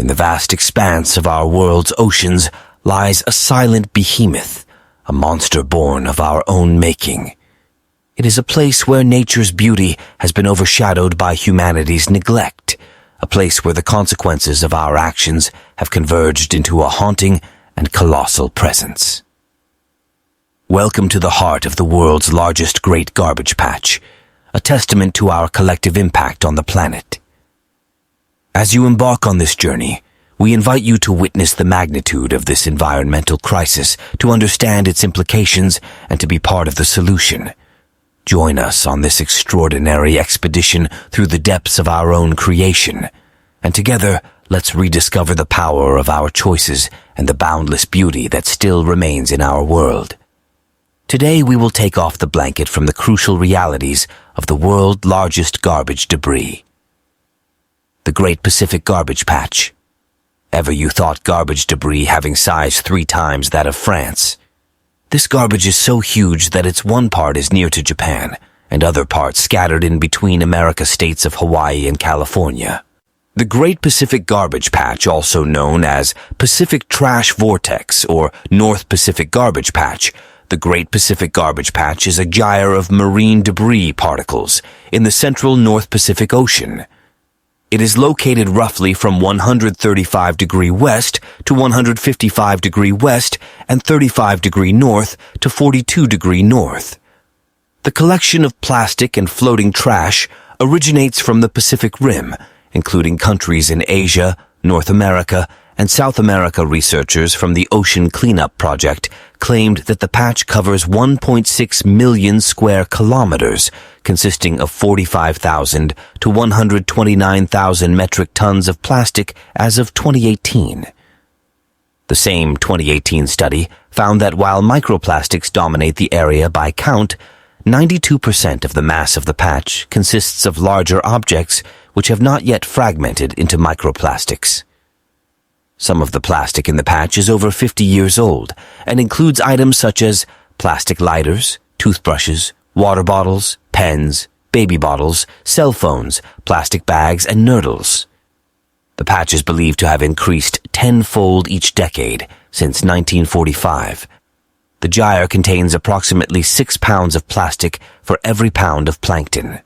In the vast expanse of our world's oceans lies a silent behemoth, a monster born of our own making. It is a place where nature's beauty has been overshadowed by humanity's neglect, a place where the consequences of our actions have converged into a haunting and colossal presence. Welcome to the heart of the world's largest great garbage patch, a testament to our collective impact on the planet. As you embark on this journey, we invite you to witness the magnitude of this environmental crisis, to understand its implications, and to be part of the solution. Join us on this extraordinary expedition through the depths of our own creation, and together, let's rediscover the power of our choices and the boundless beauty that still remains in our world. Today, we will take off the blanket from the crucial realities of the world's largest garbage debris. The Great Pacific Garbage Patch. Ever you thought garbage debris having size 3 times that of France? This garbage is so huge that its one part is near to Japan, and other parts scattered in between America's states of Hawaii and California. The Great Pacific Garbage Patch, also known as Pacific Trash Vortex or North Pacific Garbage Patch, the Great Pacific Garbage Patch is a gyre of marine debris particles in the central North Pacific Ocean. It is located roughly from 135 degree west to 155 degree west and 35 degree north to 42 degree north. The collection of plastic and floating trash originates from the Pacific Rim, including countries in Asia, North America, and South America. Researchers from the Ocean Cleanup Project claimed that the patch covers 1.6 million square kilometers, consisting of 45,000 to 129,000 metric tons of plastic as of 2018. The same 2018 study found that while microplastics dominate the area by count, 92% of the mass of the patch consists of larger objects which have not yet fragmented into microplastics. Some of the plastic in the patch is over 50 years old and includes items such as plastic lighters, toothbrushes, water bottles, pens, baby bottles, cell phones, plastic bags, and noodles. The patch is believed to have increased tenfold each decade since 1945. The gyre contains approximately 6 pounds of plastic for every pound of plankton.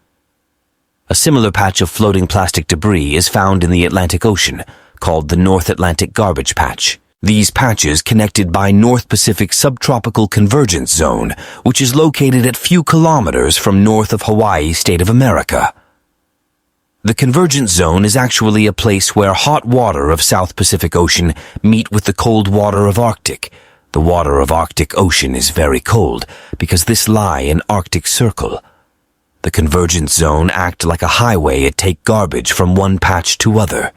A similar patch of floating plastic debris is found in the Atlantic Ocean, called the North Atlantic Garbage Patch. These patches connected by North Pacific Subtropical Convergence Zone, which is located at few kilometers from north of Hawaii, state of America. The Convergence Zone is actually a place where hot water of South Pacific Ocean meet with the cold water of Arctic. The water of Arctic Ocean is very cold because this lie in Arctic Circle. The Convergence Zone act like a highway and take garbage from one patch to other.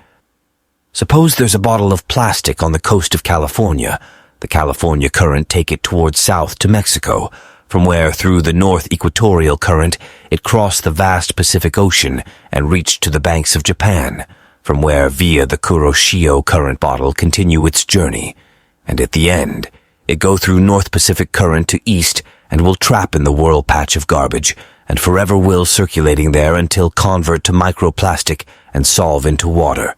Suppose there's a bottle of plastic on the coast of California. The California current take it towards south to Mexico, from where through the north equatorial current it crossed the vast Pacific Ocean and reached to the banks of Japan, from where via the Kuroshio current bottle continue its journey, and at the end it go through North Pacific current to east and will trap in the whirl patch of garbage and forever will circulating there until convert to microplastic and solve into water.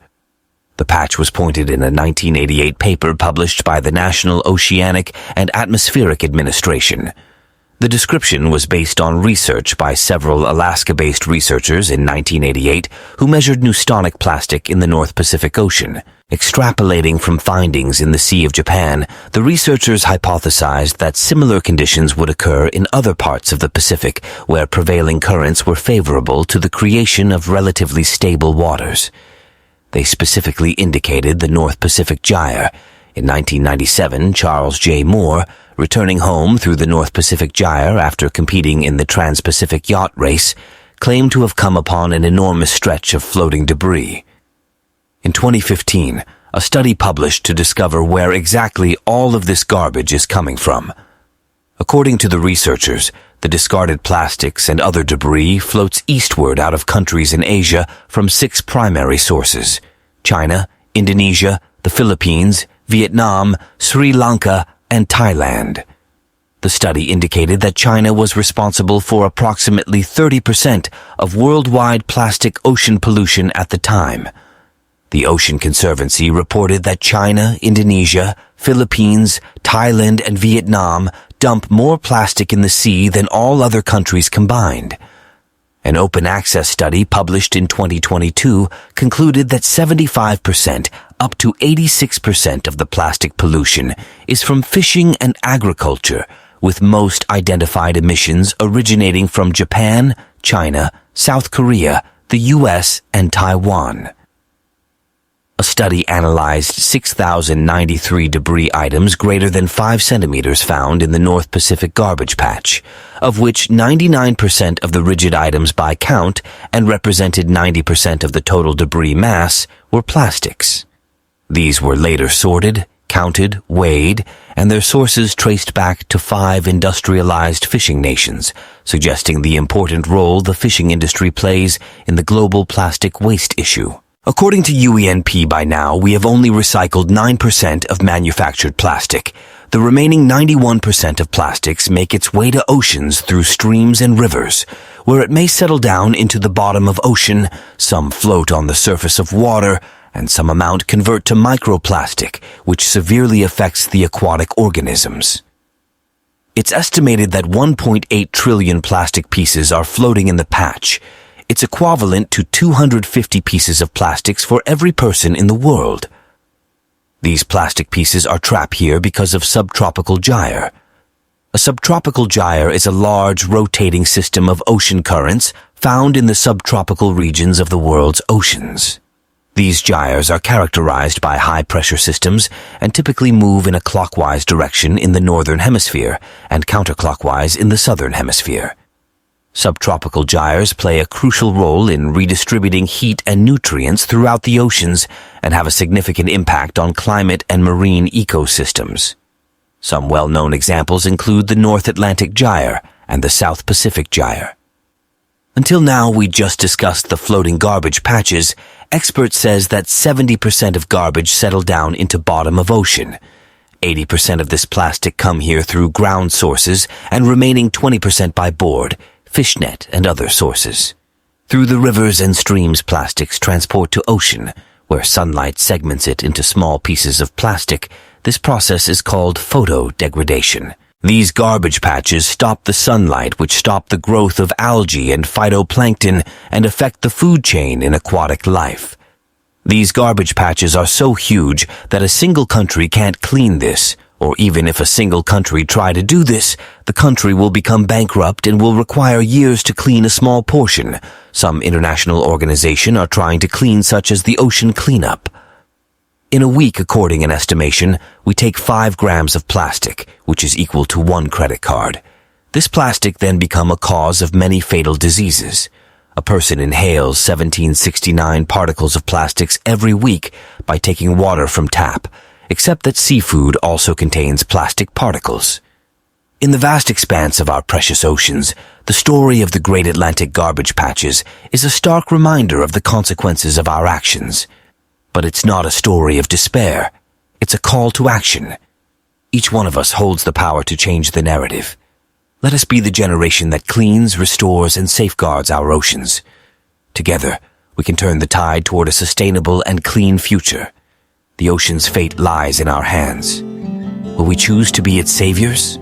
The patch was pointed in a 1988 paper published by the National Oceanic and Atmospheric Administration. The description was based on research by several Alaska-based researchers in 1988 who measured neustonic plastic in the North Pacific Ocean. Extrapolating from findings in the Sea of Japan, the researchers hypothesized that similar conditions would occur in other parts of the Pacific where prevailing currents were favorable to the creation of relatively stable waters. They specifically indicated the North Pacific Gyre. In 1997, Charles J. Moore, returning home through the North Pacific Gyre after competing in the Trans-Pacific Yacht Race, claimed to have come upon an enormous stretch of floating debris. In 2015, a study published to discover where exactly all of this garbage is coming from. According to the researchers, the discarded plastics and other debris floats eastward out of countries in Asia from 6 primary sources: China, Indonesia, the Philippines, Vietnam, Sri Lanka, and Thailand. The study indicated that China was responsible for approximately 30% of worldwide plastic ocean pollution at the time. The Ocean Conservancy reported that China, Indonesia, Philippines, Thailand, and Vietnam dump more plastic in the sea than all other countries combined. An open access study published in 2022 concluded that 75% up to 86% of the plastic pollution is from fishing and agriculture, with most identified emissions originating from Japan, China, South Korea, the US, and Taiwan. A study analyzed 6,093 debris items greater than 5 centimeters found in the North Pacific garbage patch, of which 99% of the rigid items by count and represented 90% of the total debris mass were plastics. These were later sorted, counted, weighed, and their sources traced back to 5 industrialized fishing nations, suggesting the important role the fishing industry plays in the global plastic waste issue. According to UENP, by now, we have only recycled 9% of manufactured plastic. The remaining 91% of plastics make its way to oceans through streams and rivers, where it may settle down into the bottom of ocean, some float on the surface of water, and some amount convert to microplastic, which severely affects the aquatic organisms. It's estimated that 1.8 trillion plastic pieces are floating in the patch. It's equivalent to 250 pieces of plastics for every person in the world. These plastic pieces are trapped here because of subtropical gyre. A subtropical gyre is a large rotating system of ocean currents found in the subtropical regions of the world's oceans. These gyres are characterized by high-pressure systems and typically move in a clockwise direction in the northern hemisphere and counterclockwise in the southern hemisphere. Subtropical gyres play a crucial role in redistributing heat and nutrients throughout the oceans and have a significant impact on climate and marine ecosystems. Some well-known examples include the North Atlantic gyre and the South Pacific gyre. Until now, we just discussed the floating garbage patches. Expert says that 70% of garbage settle down into bottom of ocean. 80% of this plastic come here through ground sources and remaining 20% by board, fishnet, and other sources. Through the rivers and streams, plastics transport to ocean, where sunlight segments it into small pieces of plastic. This process is called photodegradation. These garbage patches stop the sunlight, which stop the growth of algae and phytoplankton and affect the food chain in aquatic life. These garbage patches are so huge that a single country can't clean this, or even if a single country try to do this, the country will become bankrupt and will require years to clean a small portion. Some international organizations are trying to clean, such as the Ocean Cleanup. In a week, according to an estimation, we take 5 grams of plastic, which is equal to 1 credit card. This plastic then becomes a cause of many fatal diseases. A person inhales 1769 particles of plastics every week by taking water from tap, except that seafood also contains plastic particles. In the vast expanse of our precious oceans, the story of the Great Atlantic Garbage Patches is a stark reminder of the consequences of our actions. But it's not a story of despair. It's a call to action. Each one of us holds the power to change the narrative. Let us be the generation that cleans, restores, and safeguards our oceans. Together, we can turn the tide toward a sustainable and clean future. The ocean's fate lies in our hands. Will we choose to be its saviors?